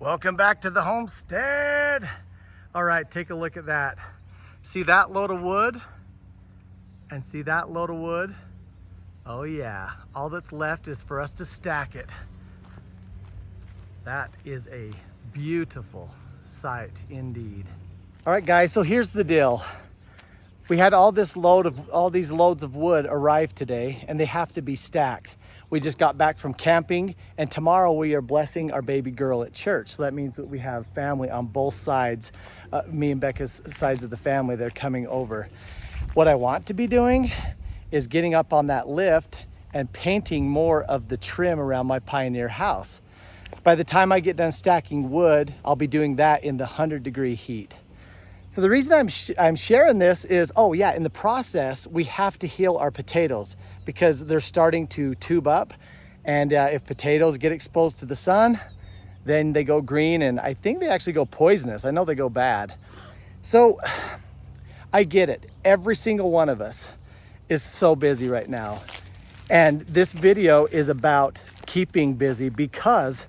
Welcome back to the homestead. All right, take a look at that. See that load of wood? And see that load of wood? Oh yeah, all that's left is for us to stack it. That is a beautiful sight indeed. All right guys, so here's the deal. We had all these loads of wood arrive today, and they have to be stacked. We just got back from camping, and tomorrow we are blessing our baby girl at church. So that means that we have family on both sides, me and Becca's sides of the family, they're coming over. What I want to be doing is getting up on that lift and painting more of the trim around my Pioneer house. By the time I get done stacking wood, I'll be doing that in the 100-degree heat. So the reason I'm sharing this is, oh yeah, in the process, we have to heal our potatoes because they're starting to tube up. And if potatoes get exposed to the sun, then they go green, and I think they actually go poisonous. I know they go bad. So I get it. Every single one of us is so busy right now. And this video is about keeping busy because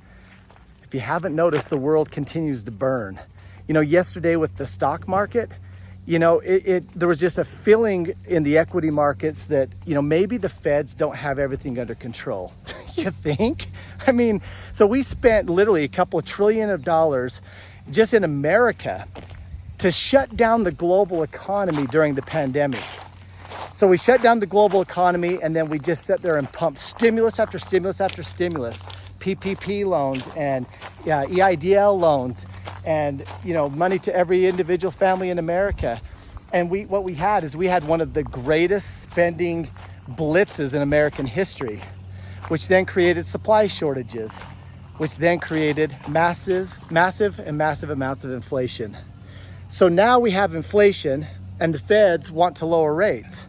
if you haven't noticed, the world continues to burn. You know, yesterday with the stock market, you know, there was just a feeling in the equity markets that, you know, maybe the feds don't have everything under control. You think? I mean, so we spent literally a couple of trillion of dollars just in America to shut down the global economy during the pandemic. So we shut down the global economy, and then we just sat there and pumped stimulus after stimulus after stimulus, PPP loans and EIDL loans, and you know, money to every individual family in America. And what we had one of the greatest spending blitzes in American history, which then created supply shortages, which then created massive amounts of inflation. So now we have inflation, and the feds want to lower rates.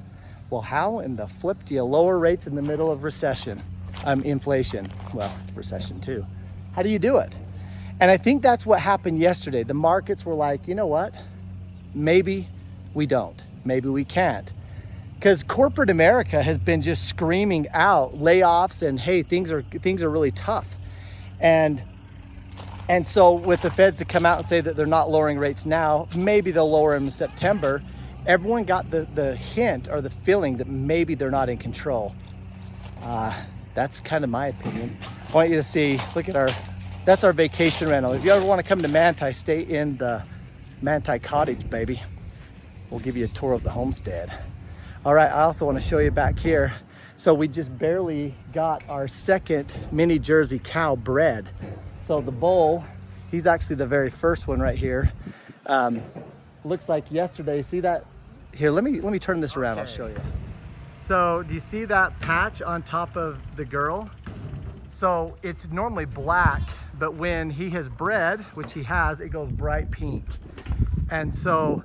Well, how in the flip do you lower rates in the middle of recession? Inflation, well, recession too. How do you do it? And I think that's what happened yesterday. The markets were like, you know what? Maybe we don't. Maybe we can't. Because corporate America has been just screaming out layoffs and hey, things are really tough. And so with the feds to come out and say that they're not lowering rates now, maybe they'll lower them in September. Everyone got the hint or the feeling that maybe they're not in control. That's kind of my opinion. I want you to see, look at that's our vacation rental. If you ever want to come to Manti, stay in the Manti Cottage, baby. We'll give you a tour of the homestead. All right, I also want to show you back here. So we just barely got our second mini Jersey cow bred. So the bull, he's actually the very first one right here. Looks like yesterday, see that? Here, let me turn this around, okay. I'll show you. So do you see that patch on top of the girl? So it's normally black, but when he has bred, which he has, it goes bright pink. And so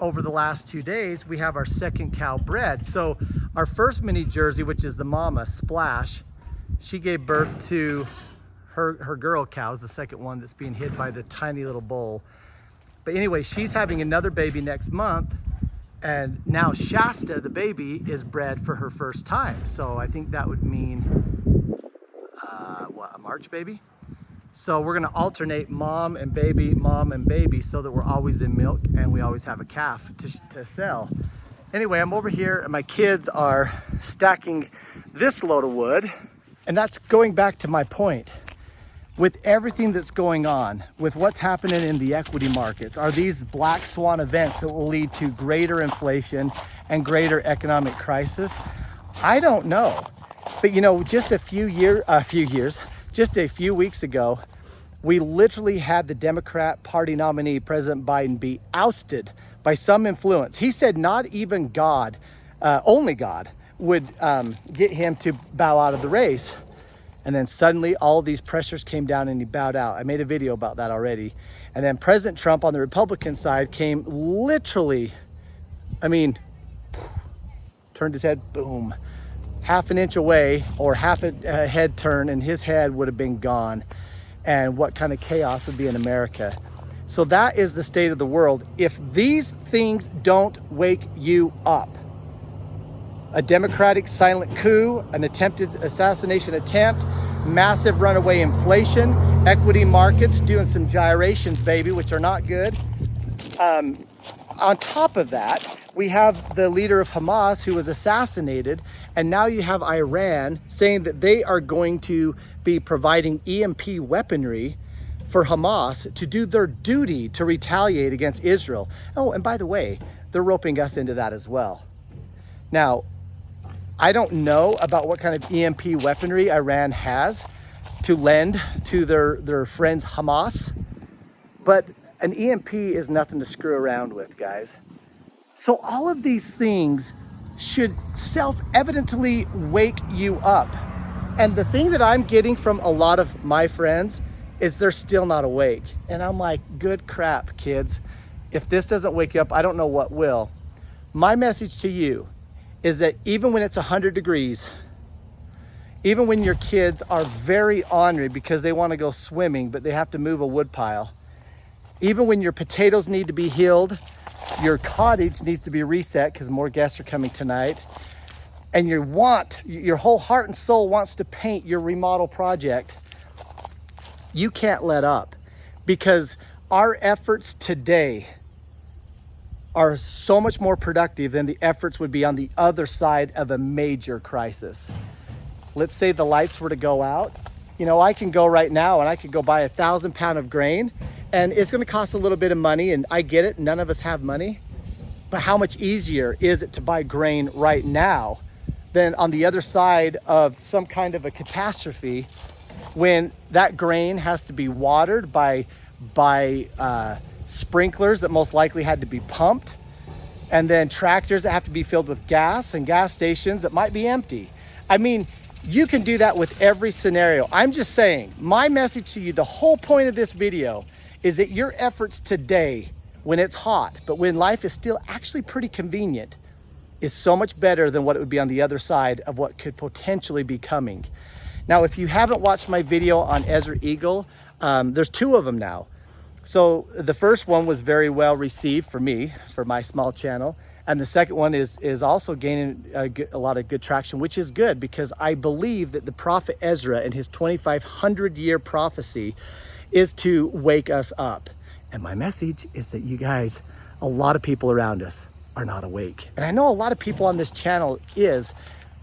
over the last 2 days, we have our second cow bred. So our first mini Jersey, which is the mama, Splash, she gave birth to her girl cows, the second one that's being hid by the tiny little bull. But anyway, she's having another baby next month. And now Shasta, the baby, is bred for her first time. So I think that would mean, a March baby? So we're gonna alternate mom and baby, so that we're always in milk and we always have a calf to sell. Anyway, I'm over here and my kids are stacking this load of wood. And that's going back to my point. With everything that's going on, with what's happening in the equity markets, are these black swan events that will lead to greater inflation and greater economic crisis? I don't know. But you know, just a few weeks ago, we literally had the Democrat Party nominee, President Biden, be ousted by some influence. He said not even God, only God, would get him to bow out of the race. And then suddenly all these pressures came down and he bowed out. I made a video about that already. And then President Trump on the Republican side came literally, turned his head, boom, half an inch away or half a head turn and his head would have been gone. And what kind of chaos would be in America. So that is the state of the world. If these things don't wake you up, a democratic silent coup, an attempted assassination attempt, massive runaway inflation, Equity markets doing some gyrations, baby, which are not good. On top of that, we have the leader of Hamas who was assassinated, and now you have Iran saying that they are going to be providing EMP weaponry for Hamas to do their duty to retaliate against Israel. Oh, and by the way, they're roping us into that as well. Now, I don't know about what kind of EMP weaponry Iran has to lend to their friends Hamas, but an EMP is nothing to screw around with, guys. So all of these things should self-evidently wake you up. And the thing that I'm getting from a lot of my friends is they're still not awake. And I'm like, good crap, kids. If this doesn't wake you up, I don't know what will. My message to you is that even when it's 100 degrees, even when your kids are very ornery because they want to go swimming, but they have to move a wood pile, even when your potatoes need to be healed, your cottage needs to be reset because more guests are coming tonight, and your whole heart and soul wants to paint your remodel project, you can't let up, because our efforts today are so much more productive than the efforts would be on the other side of a major crisis. Let's say the lights were to go out. You know, I can go right now and I could go buy 1,000 pounds of grain, and it's going to cost a little bit of money, and I get it, none of us have money. But how much easier is it to buy grain right now than on the other side of some kind of a catastrophe, when that grain has to be watered by sprinklers that most likely had to be pumped, and then tractors that have to be filled with gas, and gas stations that might be empty. I mean, you can do that with every scenario. I'm just saying, my message to you, the whole point of this video is that your efforts today, when it's hot, but when life is still actually pretty convenient, is so much better than what it would be on the other side of what could potentially be coming. Now, if you haven't watched my video on Ezra Eagle, there's 2 of them now. So the first one was very well received for me, for my small channel. And the second one is also gaining a lot of good traction, which is good, because I believe that the prophet Ezra and his 2,500-year prophecy is to wake us up. And my message is that you guys, a lot of people around us are not awake. And I know a lot of people on this channel is,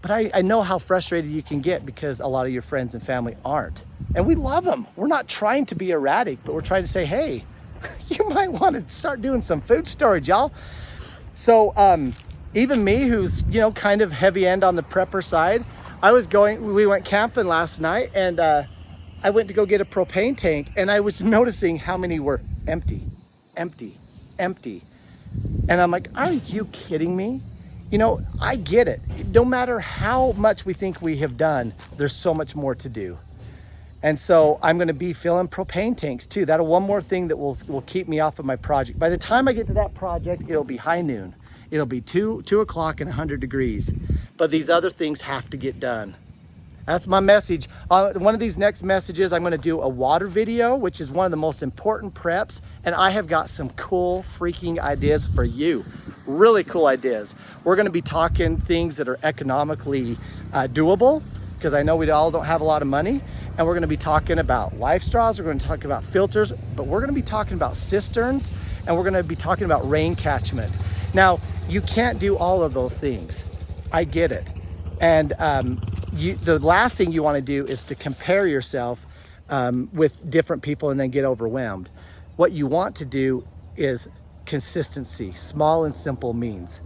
but I know how frustrated you can get because a lot of your friends and family aren't. And we love them. We're not trying to be erratic, but we're trying to say, hey, you might want to start doing some food storage, y'all. So even me, who's, you know, kind of heavy end on the prepper side, we went camping last night, and I went to go get a propane tank, and I was noticing how many were empty. And I'm like, are you kidding me? You know, I get it. No matter how much we think we have done, there's so much more to do. And so I'm going to be filling propane tanks too. That'll one more thing that will keep me off of my project. By the time I get to that project, it'll be high noon. It'll be 2 o'clock and 100 degrees. But these other things have to get done. That's my message. One of these next messages, I'm going to do a water video, which is one of the most important preps. And I have got some cool freaking ideas for you. Really cool ideas. We're going to be talking things that are economically doable, because I know we all don't have a lot of money. And we're going to be talking about life straws. We're going to talk about filters, but we're going to be talking about cisterns, and we're going to be talking about rain catchment. Now, you can't do all of those things. I get it. And the last thing you want to do is to compare yourself with different people and then get overwhelmed. What you want to do is consistency, small and simple means.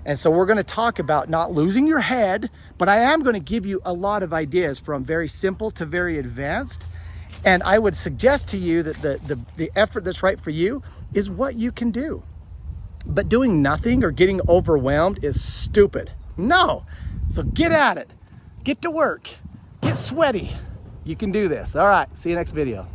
And so we're going to talk about not losing your head, but I am going to give you a lot of ideas from very simple to very advanced. And I would suggest to you that the effort that's right for you is what you can do. But doing nothing or getting overwhelmed is stupid. No. So get at it. Get to work. Get sweaty. You can do this. All right. See you next video.